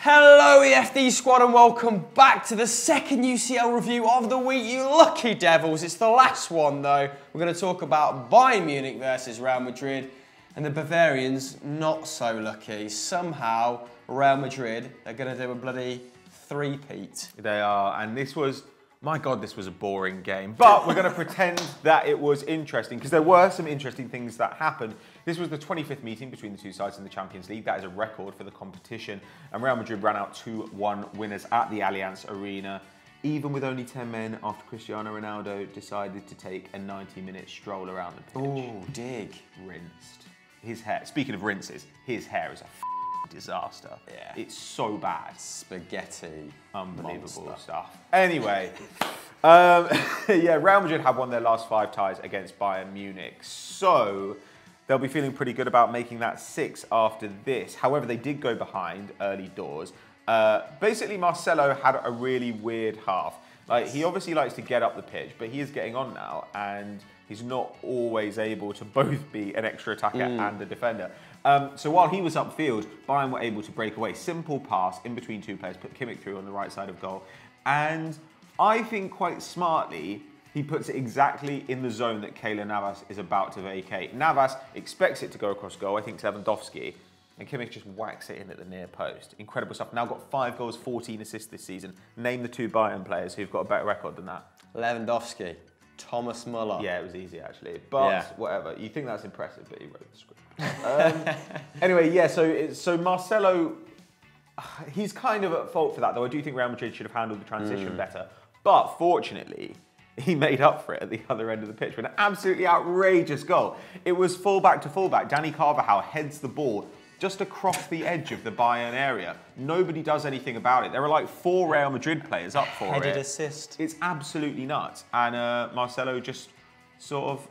Hello EFD squad and welcome back to the second UCL review of the week, you lucky devils. It's the last one though. We're going to talk about Bayern Munich versus Real Madrid and the Bavarians not so lucky. Somehow Real Madrid are going to do a bloody three-peat. They are, and this was, my God, this was a boring game. But we're going to pretend that it was interesting because there were some interesting things that happened. This was the 25th meeting between the two sides in the Champions League. That is a record for the competition. And Real Madrid ran out 2-1 winners at the Allianz Arena, even with only 10 men after Cristiano Ronaldo decided to take a 90-minute stroll around the pitch. Ooh, dig. Rinsed. His hair, speaking of rinses, his hair is a disaster. Yeah. It's so bad. Spaghetti. Unbelievable monster. stuff. Anyway, yeah, Real Madrid have won their last 5 ties against Bayern Munich. So they'll be feeling pretty good about making that 6 after this. However, they did go behind early doors. Basically, Marcelo had a really weird half. Like, he obviously likes to get up the pitch, but he is getting on now, and he's not always able to both be an extra attacker and a defender. So while he was upfield, Bayern were able to break away. Simple pass in between two players, put Kimmich through on the right side of goal. And I think quite smartly, he puts it exactly in the zone that Keylor Navas is about to vacate. Navas expects it to go across goal, I think to Lewandowski, and Kimmich just whacks it in at the near post. Incredible stuff. Now got 5 goals, 14 assists this season. Name the 2 Bayern players who've got a better record than that. Lewandowski. Thomas Muller. Yeah, it was easy actually, but whatever. You think that's impressive, but he wrote the script. Anyway, yeah. So Marcelo, he's kind of at fault for that, though. I do think Real Madrid should have handled the transition better. But fortunately, he made up for it at the other end of the pitch with an absolutely outrageous goal. It was fullback to fullback. Dani Carvajal heads the ball just across the edge of the Bayern area. Nobody does anything about it. There are like 4 Real Madrid players up for it. Headed assist. It's absolutely nuts. And Marcelo just sort of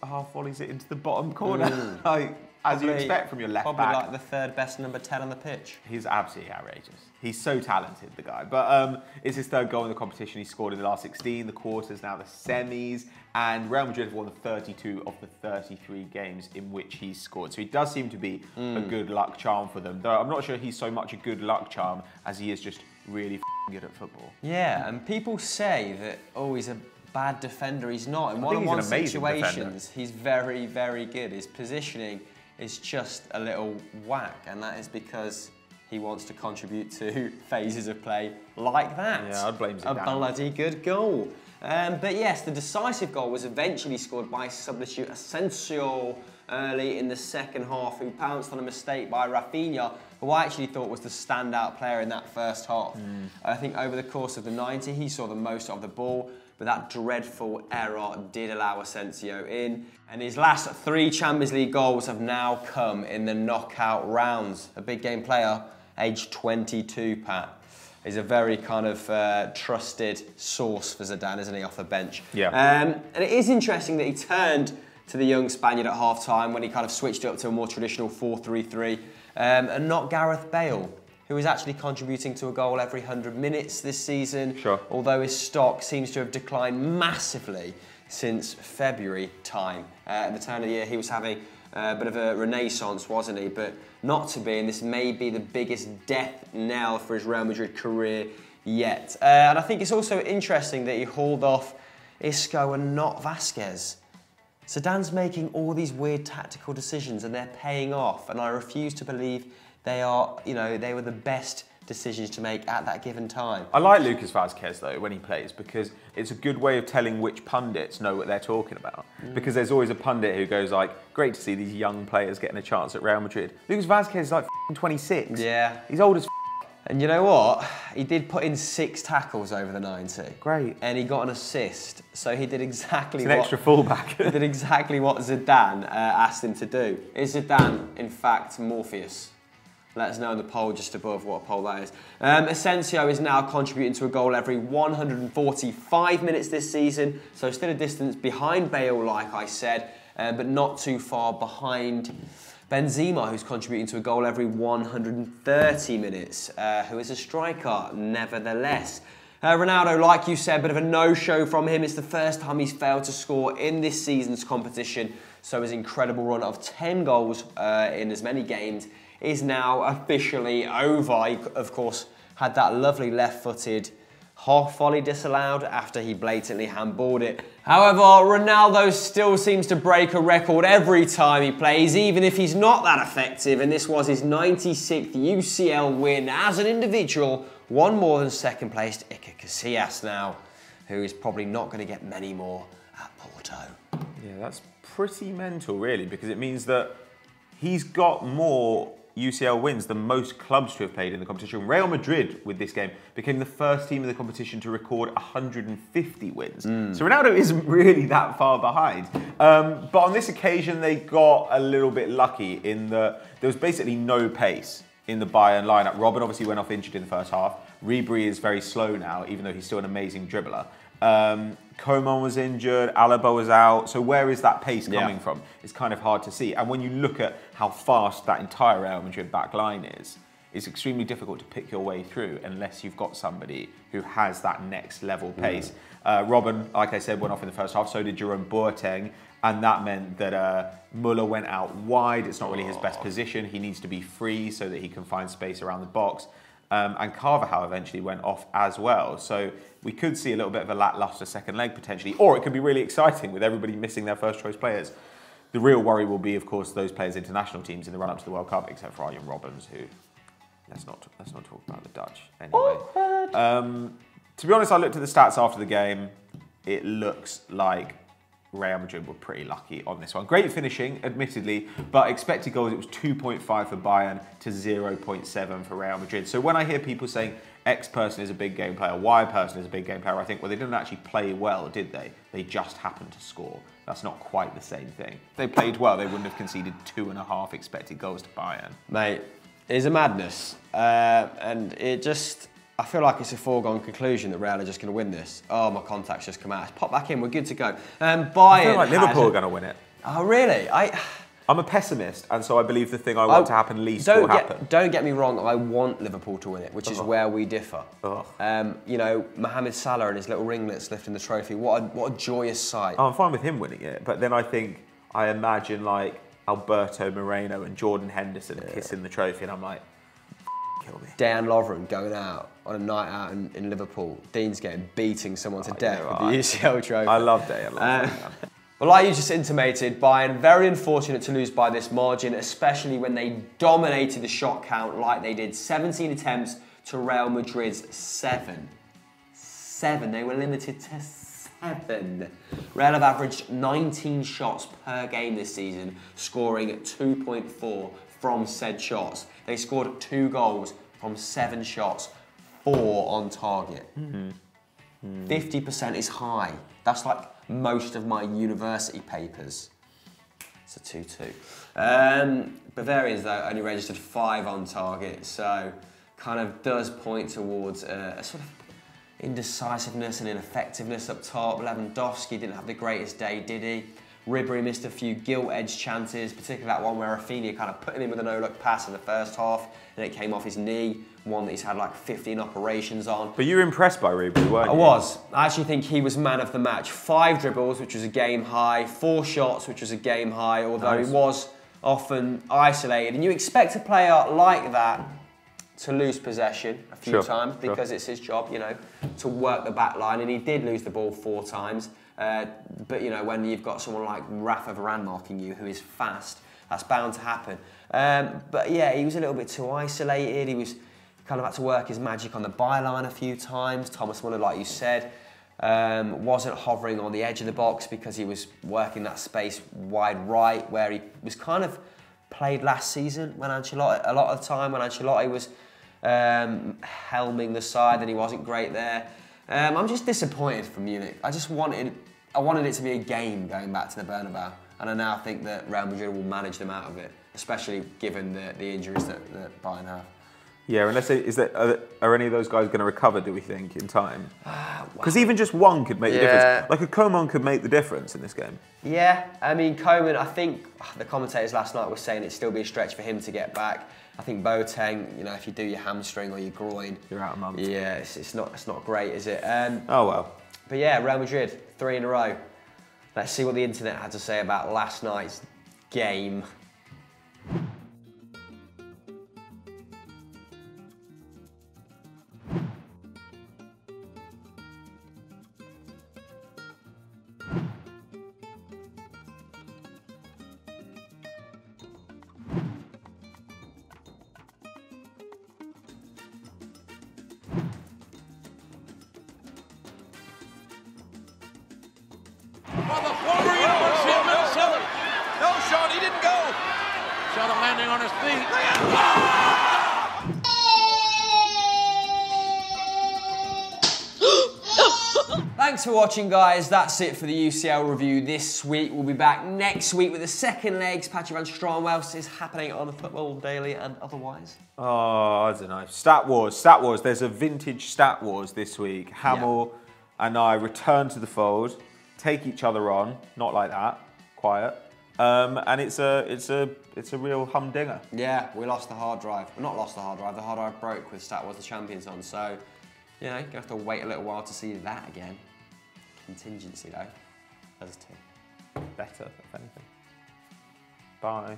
half volleys it into the bottom corner, like, as you expect from your left Probably back. like the 3rd best number 10 on the pitch. He's absolutely outrageous. He's so talented, the guy. But it's his 3rd goal in the competition. He scored in the last 16, the quarters, now the semis. And Real Madrid have won the 32 of the 33 games in which he's scored. So he does seem to be a good luck charm for them. Though I'm not sure he's so much a good luck charm as he is just really good at football. Yeah, and people say that, oh, he's a bad defender. He's not. In one-on-one situations, he's very, very good. His positioning is just a little whack, and that is because he wants to contribute to phases of play like that. Yeah, I'd blame Zidane. A bloody good goal. But yes, the decisive goal was eventually scored by substitute Asensio early in the second half, who pounced on a mistake by Rafinha, who I actually thought was the standout player in that first half. I think over the course of the 90, he saw the most of the ball, but that dreadful error did allow Asensio in. And his last 3 Champions League goals have now come in the knockout rounds. A big game player, age 22, Pat. He's a very kind of trusted source for Zidane, isn't he, off the bench? Yeah. And it is interesting that he turned to the young Spaniard at half-time when he kind of switched it up to a more traditional 4-3-3, and not Gareth Bale, who is actually contributing to a goal every 100 minutes this season. Sure. Although his stock seems to have declined massively since February time. At the turn of the year, he was having a bit of a renaissance, wasn't he? But not to be, and this may be the biggest death knell for his Real Madrid career yet. And I think it's also interesting that he hauled off Isco and not Vasquez. Zidane's making all these weird tactical decisions and they're paying off, and I refuse to believe they are, they were the best decisions to make at that given time. I like Lucas Vazquez though when he plays, because it's a good way of telling which pundits know what they're talking about. Because there's always a pundit who goes like, great to see these young players getting a chance at Real Madrid. Lucas Vazquez is like 26. Yeah. He's old as And you know what? He did put in 6 tackles over the 90. Great. And he got an assist. So he did exactly It's an extra fullback. He did exactly what Zidane asked him to do. Is Zidane, in fact, Morpheus? Let us know in the poll just above what a poll that is. Asensio is now contributing to a goal every 145 minutes this season, so still a distance behind Bale, like I said, but not too far behind Benzema, who's contributing to a goal every 130 minutes, who is a striker, nevertheless. Ronaldo, like you said, bit of a no-show from him. It's the first time he's failed to score in this season's competition, so his incredible run of 10 goals in as many games is now officially over. He, of course, had that lovely left-footed half volley disallowed after he blatantly handballed it. However, Ronaldo still seems to break a record every time he plays, even if he's not that effective, and this was his 96th UCL win as an individual, one more than second-placed Iker Casillas now, who is probably not going to get many more at Porto. Yeah, that's pretty mental, really, because it means that he's got more UCL wins than most clubs to have played in the competition. Real Madrid, with this game, became the first team in the competition to record 150 wins. So Ronaldo isn't really that far behind. But on this occasion, they got a little bit lucky in that there was basically no pace in the Bayern lineup. Robben obviously went off injured in the first half. Ribery is very slow now, even though he's still an amazing dribbler. Coman was injured, Alaba was out, so where is that pace coming from? It's kind of hard to see. And when you look at how fast that entire Real Madrid back line is, it's extremely difficult to pick your way through unless you've got somebody who has that next level pace. Robben, like I said, went off in the first half, so did Jerome Boateng, and that meant that Muller went out wide. It's not really his best position. He needs to be free so that he can find space around the box. And Carvajal eventually went off as well. So we could see a little bit of a lacklustre second leg potentially, or it could be really exciting with everybody missing their first choice players. The real worry will be, of course, those players' international teams in the run-up to the World Cup, except for Arjen Robbins, who, let's not talk about the Dutch anyway. To be honest, I looked at the stats after the game. It looks like Real Madrid were pretty lucky on this one. Great finishing, admittedly, but expected goals, it was 2.5 for Bayern to 0.7 for Real Madrid. So when I hear people saying X person is a big game player, Y person is a big game player, I think, well, they didn't actually play well, did they? They just happened to score. That's not quite the same thing. If they played well, they wouldn't have conceded 2.5 expected goals to Bayern. Mate, it's a madness. And it just, I feel like it's a foregone conclusion that Real are just going to win this. Oh, my contact's just come out. It's pop back in, we're good to go. Bayern I feel like Liverpool are going to win it. Oh, really? I'm a pessimist, and so I believe the thing I want to happen least will happen. Don't get me wrong, I want Liverpool to win it, which is where we differ. You know, Mohamed Salah and his little ringlets lifting the trophy, what a joyous sight. I'm fine with him winning it, but then I imagine like Alberto Moreno and Jordan Henderson kissing the trophy, and I'm like, kill me. Dan Lovren going out on a night out in Liverpool. Dean's beating someone to death with the UCL trophy. I love Dan Lovren. Well, like you just intimated, Bayern very unfortunate to lose by this margin, especially when they dominated the shot count like they did. 17 attempts to Real Madrid's 7. 7. They were limited to 7. Real have averaged 19 shots per game this season, scoring 2.4 from said shots. They scored 2 goals from 7 shots, 4 on target. 50% is high. That's like most of my university papers. It's a 2-2. Bavarians, though, only registered 5 on target, so kind of does point towards a sort of indecisiveness and ineffectiveness up top. Lewandowski didn't have the greatest day, did he? Ribery missed a few gilt-edged chances, particularly that one where Rafinha kind of put him in with a no-look pass in the first half, and it came off his knee, one that he's had like 15 operations on. But you were impressed by Ribery, weren't you? I was. I actually think he was man of the match. 5 dribbles, which was a game high, 4 shots, which was a game high, although he was often isolated. And you expect a player like that to lose possession a few times because it's his job, you know, to work the back line, and he did lose the ball 4 times. But, you know, when you've got someone like Rafa Varane marking you, who is fast, that's bound to happen. But, yeah, he was a little bit too isolated. He was kind of had to work his magic on the byline a few times. Thomas Muller, like you said, wasn't hovering on the edge of the box because he was working that space wide right, where he was kind of played last season when Ancelotti, a lot of the time when Ancelotti was helming the side, and he wasn't great there. I'm just disappointed from Munich. I wanted it to be a game going back to the Bernabeu, and I now think that Real Madrid will manage them out of it, especially given the injuries that Bayern have. Yeah, unless are any of those guys going to recover, do we think, in time? Because even just one could make the difference. Like a Coman could make the difference in this game. Yeah, I mean, Coman, I think the commentators last night were saying it'd still be a stretch for him to get back. I think Boateng, you know, if you do your hamstring or your groin, you're out a month. Yeah, it's not great, is it? Oh well. But yeah, Real Madrid, 3 in a row. Let's see what the internet had to say about last night's game. shot and landing on his feet. Thanks for watching, guys. That's it for the UCL review this week. We'll be back next week with the second legs. Patrick van Straan, what else is happening on the Football Daily and otherwise? Oh, I don't know. Stat Wars. There's a vintage Stat Wars this week. Hamill and I return to the fold, take each other on, not like that, quiet. And it's a real humdinger. Yeah, we lost the hard drive. Well, not lost the hard drive. The hard drive broke with Stat Wars the Champions on. So, you know, you're gonna have to wait a little while to see that again. Contingency though, as two. Better, if anything. Bye.